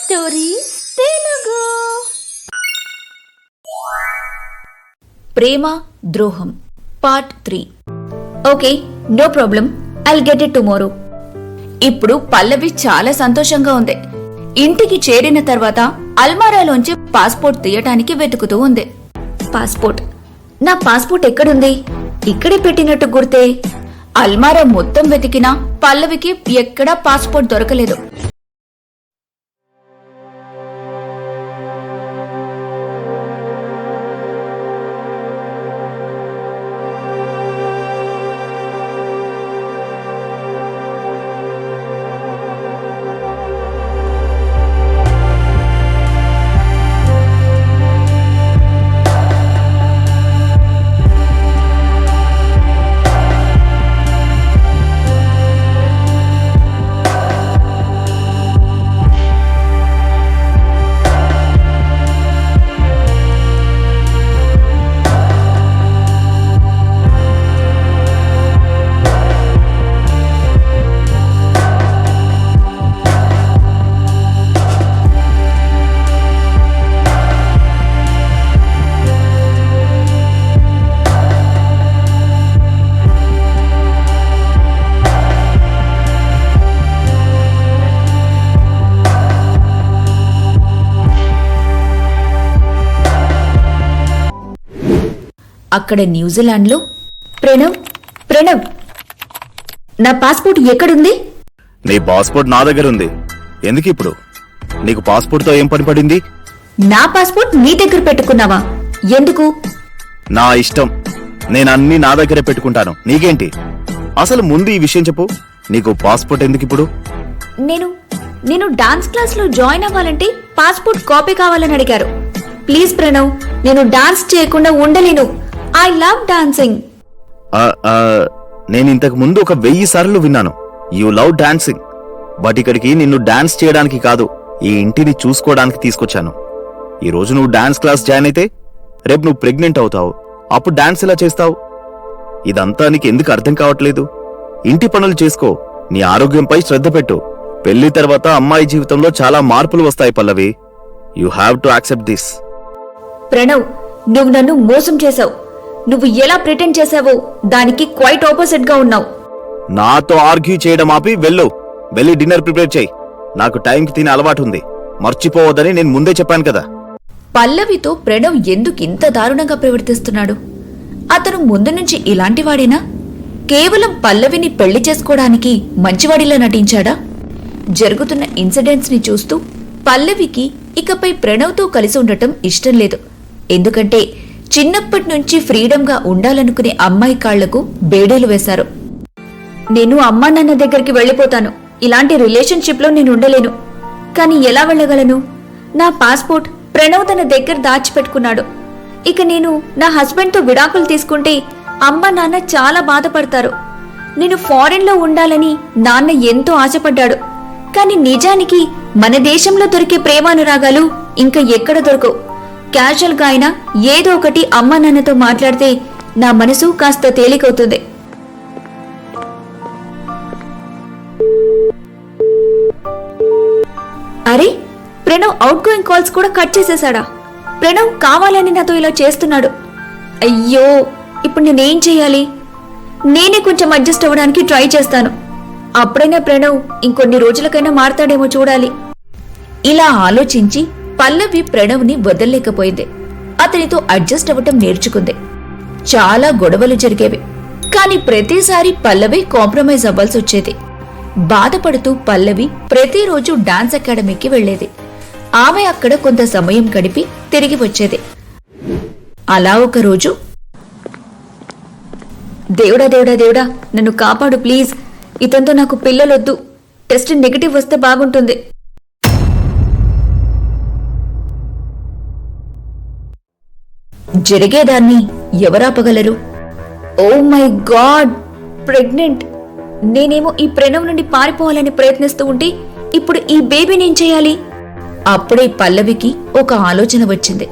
Stories Telugu. ప్రేమ ద్రోహం part 3. Okay, no problem, I'll get it tomorrow. ఇప్పుడు పల్లవి చాలా సంతోషంగా ఉంది. ఇంటికి చేరిన తర్వాత అల్మారాలోంచి పాస్పోర్ట్ తీయటానికి వెతుకుతూ ఉంది. పాస్పోర్ట్, నా పాస్పోర్ట్ ఎక్కడుంది? ఇక్కడే పెట్టినట్టు గుర్తే. అల్మారా మొత్తం వెతికినా పల్లవికి ఎక్కడా పాస్పోర్ట్ దొరకలేదు. అక్కడ న్యూజిలాండ్లో ప్రణవ్, నా పాస్పోర్ట్ ఎక్కడుంది? నీ పాస్పోర్ట్ నా దగ్గర ఉంది. ఎందుకు ఇప్పుడు? నీకు పాస్పోర్ట్ తో ఏం పని పడింది? నా పాస్పోర్ట్ నీ దగ్గర పెట్టుకున్నావా? ఎందుకు? నా ఇష్టం. నేను అన్ని నా దగ్గరే పెట్టుకుంటాను. నీకేంటి? అసలు ముందు ఈ విషయం చెప్పు. నీకు పాస్పోర్ట్ ఎందుకు ఇప్పుడు? నేను డాన్స్ క్లాస్ లో జాయిన్ అవ్వాలంటే పాస్పోర్ట్ కాపీ కావాలని అడిగారు. ప్లీజ్ ప్రణవ్, నేను డాన్స్ చేయకుండా ఉండలేను. I love dancing. నేను ఇంతకు ముందు ఒక 1000 సార్లు విన్నాను యూ లవ్ డాన్సింగ్. బట్ ఇక్కడికి నిన్ను డాన్స్ చేయడానికి కాదు, ఈ ఇంటిని చూసుకోవడానికి తీసుకొచ్చాను. ఈ రోజు నువ్వు డాన్స్ క్లాస్ జాయిన్ అయితే రేపు నువ్వు ప్రెగ్నెంట్ అవుతావు. అప్పుడు డాన్స్ ఎలా చేస్తావు? ఇదంతా నీకు ఎందుకు అర్థం కావట్లేదు? ఇంటి పనులు చేసుకో, నీ ఆరోగ్యంపై శ్రద్ధ పెట్టు. పెళ్లి తర్వాత అమ్మాయి జీవితంలో చాలా మార్పులు వస్తాయి Pallavi. You have to accept this. Pranav, నువ్వు నన్ను మోసం చేశావు. నువ్వు ఎలా ప్రిటెండ్ చేశావో దానికి క్వైట్ ఆపోజిట్ గా ఉన్నావు. నాతో ఆర్గ్యూ చేయడం ఆపి వెళ్ళి డిన్నర్ ప్రిపేర్ చేయి. నాకు టైంకి తినే అలవాటు ఉంది, మర్చిపోవద్దని నేను ముందే చెప్పాను కదా. పల్లవితో ప్రణవ్ ఎందుకు ఇంత దారుణంగా ప్రవర్తిస్తున్నాడు? అతను ముందు నుంచి ఇలాంటివాడేనా? కేవలం పల్లవిని పెళ్లి చేసుకోవడానికి మంచివాడిలా నటించాడా? జరుగుతున్న ఇన్సిడెంట్స్ ని చూస్తూ పల్లవికి ఇకపై ప్రణవ్తో కలిసి ఉండటం ఇష్టం లేదు. ఎందుకంటే చిన్నప్పటి నుంచి ఫ్రీడమ్ గా ఉండాలనుకునే అమ్మాయి కాళ్లకు బేడీలు వేశారు. నేను అమ్మా నాన్న దగ్గరికి వెళ్లిపోతాను. ఇలాంటి రిలేషన్షిప్ లో నేను ఉండలేను. కానీ ఎలా వెళ్ళగలను? నా పాస్పోర్ట్ ప్రణవ్ తన దగ్గర దాచిపెట్టుకున్నాడు. ఇక నేను నా హస్బెండ్ తో విడాకులు తీసుకుంటే అమ్మ నాన్న చాలా బాధపడతారు. నేను ఫారెన్ లో ఉండాలని నాన్న ఎంతో ఆశపడ్డాడు. కానీ నిజానికి మన దేశంలో దొరికే ప్రేమానురాగాలు ఇంకా ఎక్కడ దొరకవు. క్యాజువల్ గా అయినా ఏదో ఒకటి అమ్మ నాన్నతో మాట్లాడితే నా మనసు కాస్త తేలికవుతుంది. అరే, ప్రణవ్ అవుట్ గోయింగ్ కాల్స్ కూడా కట్ చేసేశాడా? ప్రణవ్ కావాలని నాతో ఇలా చేస్తున్నాడు. అయ్యో, ఇప్పుడు నేనేం చెయ్యాలి? నేనే కొంచెం అడ్జస్ట్ అవ్వడానికి ట్రై చేస్తాను. అప్పుడైనా ప్రణవ్ ఇంకొన్ని రోజులకైనా మారతాడేమో చూడాలి. ఇలా ఆలోచించి పల్లవి ప్రణవ్ ని వదల్లేకపోయింది. అతనితో అడ్జస్ట్ అవ్వటం నేర్చుకుంది. చాలా గొడవలు జరిగేవి, కాని ప్రతిసారి పల్లవి కాంప్రమైజ్ అవ్వాల్సి వచ్చేది. బాధపడుతూ పల్లవి ప్రతిరోజు డాన్స్ అకాడమీకి వెళ్లేది. ఆమె అక్కడ కొంత సమయం గడిపి తిరిగి వచ్చేది. అలా ఒక రోజు, దేవుడా నన్ను కాపాడు ప్లీజ్. ఇతంతో నాకు పిల్లలొద్దు. టెస్ట్ నెగటివ్ వస్తే బాగుంటుంది. జరిగేదాన్ని ఎవరాపగలరు? Oh my god, pregnant. నేనేమో ఈ ప్రణవ్ నుండి పారిపోవాలని ప్రయత్నిస్తూ ఉంటే ఇప్పుడు ఈ బేబీని ఏం చేయాలి? అప్పుడే పల్లవికి ఒక ఆలోచన వచ్చింది.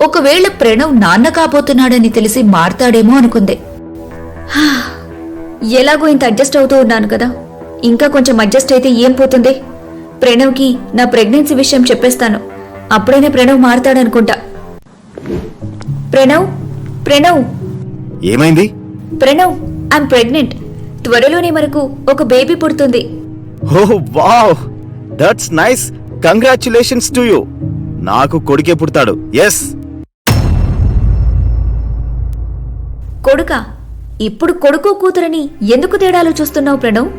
ఒకవేళ ప్రణవ్ నాన్న కాబోతున్నాడని తెలిసి మారతాడేమో అనుకుంది. ఎలాగో ఇంత అడ్జస్ట్ అవుతూ ఉన్నాను కదా, ఇంకా కొంచెం అడ్జస్ట్ అయితే ఏం పోతుంది? ప్రణవ్కి నా ప్రెగ్నెన్సీ విషయం చెప్పేస్తాను. అప్పుడైనా ప్రణవ్ మారతాడనుకుంటా. ప్రణవ్ ప్రణవ్ ఏమైంది? Pranav, I'm pregnant. త్వరలోనే మనకు ఒక బేబీ పుడుతుంది. Oh wow, that's nice. Congratulations to you. నాకు కొడుకే పుడతాడు. ఎస్. కొడుకా? ఇప్పుడు కొడుకు కూతురని ఎందుకు తేడాలు చూస్తున్నావు ప్రణవ్?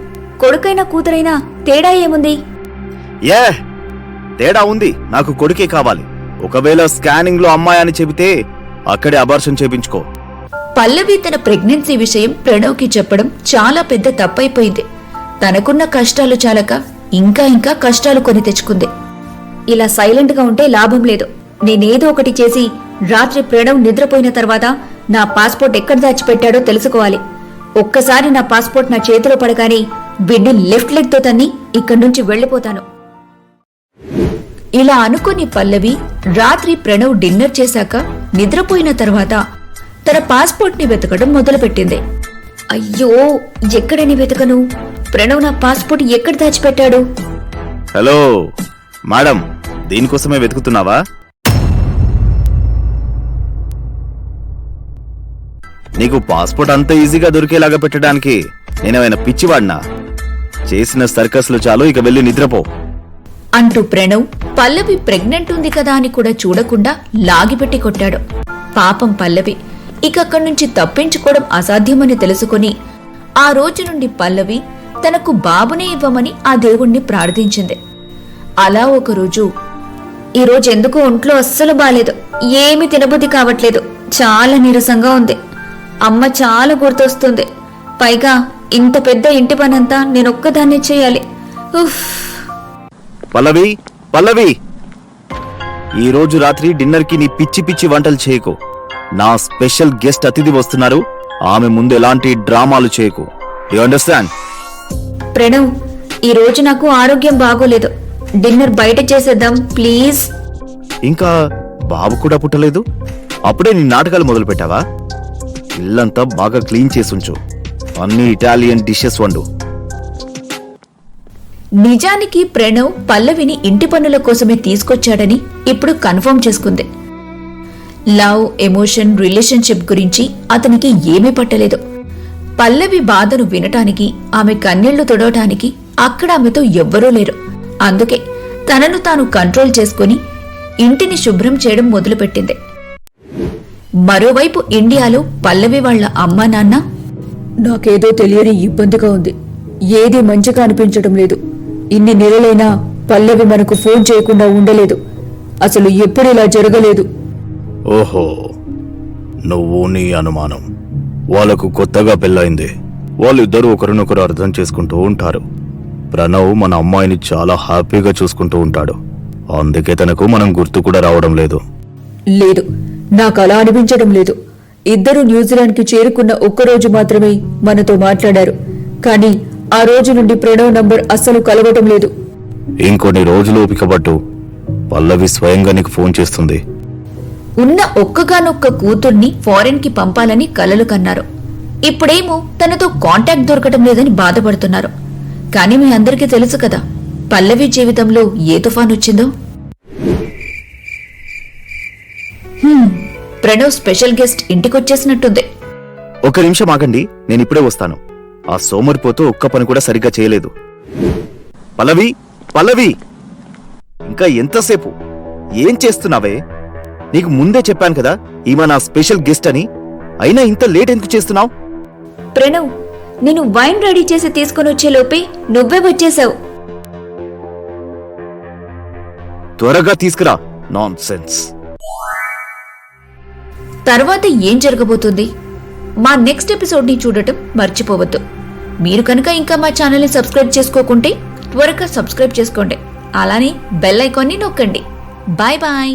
కొడుకైనా కూతురైనా తేడా ఏముంది? ఏ తేడా ఉంది. నాకు కొడుకే కావాలి. ఒకవేళ స్కానింగ్ లో అమ్మాయి అని చెబితే అక్కడే అబార్షన్ చేపించుకో. పల్లవి తన ప్రెగ్నెన్సీ విషయం ప్రణవ్కి చెప్పడం చాలా పెద్ద తప్పైపోయింది. తనకున్న కష్టాలు చాలక ఇంకా ఇంకా కష్టాలు కొని తెచ్చుకుంది. ఇలా సైలెంట్ గా ఉంటే లాభం లేదు. నేనేదో ఒకటి చేసి రాత్రి ప్రణవ్ నిద్రపోయిన తర్వాత నా పాస్పోర్ట్ ఎక్కడ దాచిపెట్టాడో తెలుసుకోవాలి. ఒక్కసారి నా పాస్పోర్ట్ నా చేతిలో పడగానే బిడ్డని లెఫ్ట్ లెగ్ తో తన్ని ఇక్కడి నుంచి వెళ్లిపోతాను. ఇలా అనుకుని పల్లవి రాత్రి ప్రణవ్ డిన్నర్ చేశాక నిద్రపోయిన తర్వాత తన పాస్పోర్ట్ ని వెతకడం మొదలుపెట్టింది. అయ్యో, ఎక్కడని వెతకను? ప్రణవ్ నా పాస్పోర్ట్ ఎక్కడ దాచిపెట్టాడు? హలో మేడం, దీనికోసమే వెతుకుతున్నావా? నీకు పాస్పోర్ట్ అంత ఈజీగా దొరికేలాగా పెట్టడానికి నేనేమైనా పిచ్చివాడినా? చేసిన సర్కస్లు చాలు, ఇక వెళ్ళి నిద్రపో అంటూ ప్రణవ్ పల్లవి ప్రెగ్నెంట్ ఉంది కదా అని కూడా చూడకుండా లాగిపెట్టి కొట్టాడు. పాపం పల్లవి ఇక అక్కడి నుంచి తప్పించుకోవడం అసాధ్యమని తెలుసుకుని ఆ రోజు నుండి పల్లవి తనకు బాబునే ఇవ్వమని ఆ దేవుణ్ణి ప్రార్థించింది. అలా ఒకరోజు, ఈరోజు ఎందుకో ఒంట్లో అస్సలు బాలేదు, ఏమీ తినబుద్ధి కావట్లేదు, చాలా నీరసంగా ఉంది, అమ్మ చాలా గుర్తొస్తుంది, పైగా ఇంత పెద్ద ఇంటి పనంతా నేనొక్కదాన్నే చేయాలి. ఉఫ్. పల్లవి, పల్లవి, ఈ రోజు రాత్రి డిన్నర్ కి నీ పిచ్చి పిచ్చి వంటలు చేయకు. నా స్పెషల్ గెస్ట్ అతిథి వస్తున్నారు. ఆమె ముందు ఎలాంటి డ్రామాలు చేయకు. You understand? ప్రణవ్, ఈ రోజు నాకు ఆరోగ్యం బాగోలేదు, డిన్నర్ బయట చేసేద్దాం ప్లీజ్. ఇంకా బాబు కూడా పుట్టలేదు, అప్పుడే నీ నాటకాలు మొదలు పెట్టావా? ఇల్లంతా బాగా క్లీన్ చేసుంచు, అన్ని ఇటాలియన్ డిషెస్ వండు. నిజానికి ప్రణవ్ పల్లవిని ఇంటి పనుల కోసమే తీసుకొచ్చాడని ఇప్పుడు కన్ఫర్మ్ చేసుకుంది. లవ్, ఎమోషన్, రిలేషన్షిప్ గురించి అతనికి ఏమీ పట్టలేదు. పల్లవి బాధను వినటానికి, ఆమె కన్నీళ్లు తొడవటానికి అక్కడ ఆమెతో ఎవ్వరూ లేరు. అందుకే తనను తాను కంట్రోల్ చేసుకుని ఇంటిని శుభ్రం చేయడం మొదలుపెట్టింది. మరోవైపు ఇండియాలో పల్లవి వాళ్ల అమ్మా నాన్న, నాకేదో తెలియని ఇబ్బందిగా ఉంది, ఏదీ మంచిగా అనిపించడం లేదు, ఇన్ని నెలలైనా పల్లవి మనకు ఫోన్ చేయకుండా ఉండలేదు, అసలు ఎప్పుడు ఇలా జరగలేదు. ఓహో, నువ్వు నీ అనుమానం. వాళ్ళకు కొత్తగా పెళ్ళైంది, వాళ్ళిద్దరూ ఒకరినొకరు అర్థం చేసుకుంటూ ఉంటారు. ప్రణవ్ మన అమ్మాయిని చాలా హ్యాపీగా చూసుకుంటూ ఉంటాడు, అందుకే తనకు మనం గుర్తు కూడా రావడం లేదు. లేదు, నాకు అలా అనిపించడం లేదు. ఇద్దరు న్యూజిలాండ్కి చేరుకున్న ఒక్కరోజు మాత్రమే మనతో మాట్లాడారు, కానీ ఆ రోజు నుండి ప్రణవ్ నంబర్ అస్సలు కలవటం లేదు. ఇంకొన్ని రోజులు ఓపిక పట్టు, పల్లవి స్వయంగా నీకు ఫోన్ చేస్తుంది. ఉన్న ఒక్కగానొక్క కూతుర్ని ఫారెన్ కి పంపాలని కలలు కన్నారు. ఇప్పుడేమో తనతో కాంటాక్ట్ దొరకటం లేదని బాధపడుతున్నారు. కానీ మీ అందరికీ తెలుసు కదా పల్లవి జీవితంలో ఏ తుఫాన్ వచ్చిందో. ప్రణవ్ స్పెషల్ గెస్ట్ ఇంటికొచ్చేసినట్టుంది. ఒక్క నిమిషం ఆగండి, నేను ఇప్పుడే వస్తాను. ఆ సోమరిపోతూ ఒక్క పని కూడా సరిగ్గా చేయలేదు. పల్లవి, పల్లవి, ఇంకా ఎంతసేపు? ఏం చేస్తున్నావే? నీకు ముందే చెప్పాను కదా ఈమె నా స్పెషల్ గెస్ట్ అని, అయినా ఇంత లేట్ ఎందుకు చేస్తున్నావు? ప్రణవ్, నేను వైన్ రెడీ చేసి తీసుకుని వచ్చే లోపే నువ్వే వచ్చేశావు. త్వరగా తీసుకురా. Non sense. తర్వాత ఏం జరగబోతుంది? మా నెక్స్ట్ ఎపిసోడ్ ని చూడటం మర్చిపోవద్దు. మీరు కనుక ఇంకా మా ఛానల్ ని సబ్స్క్రైబ్ చేసుకోకుంటే త్వరగా సబ్స్క్రైబ్ చేసుకోండి. అలానే బెల్ ఐకాన్ ని నొక్కండి. Bye bye.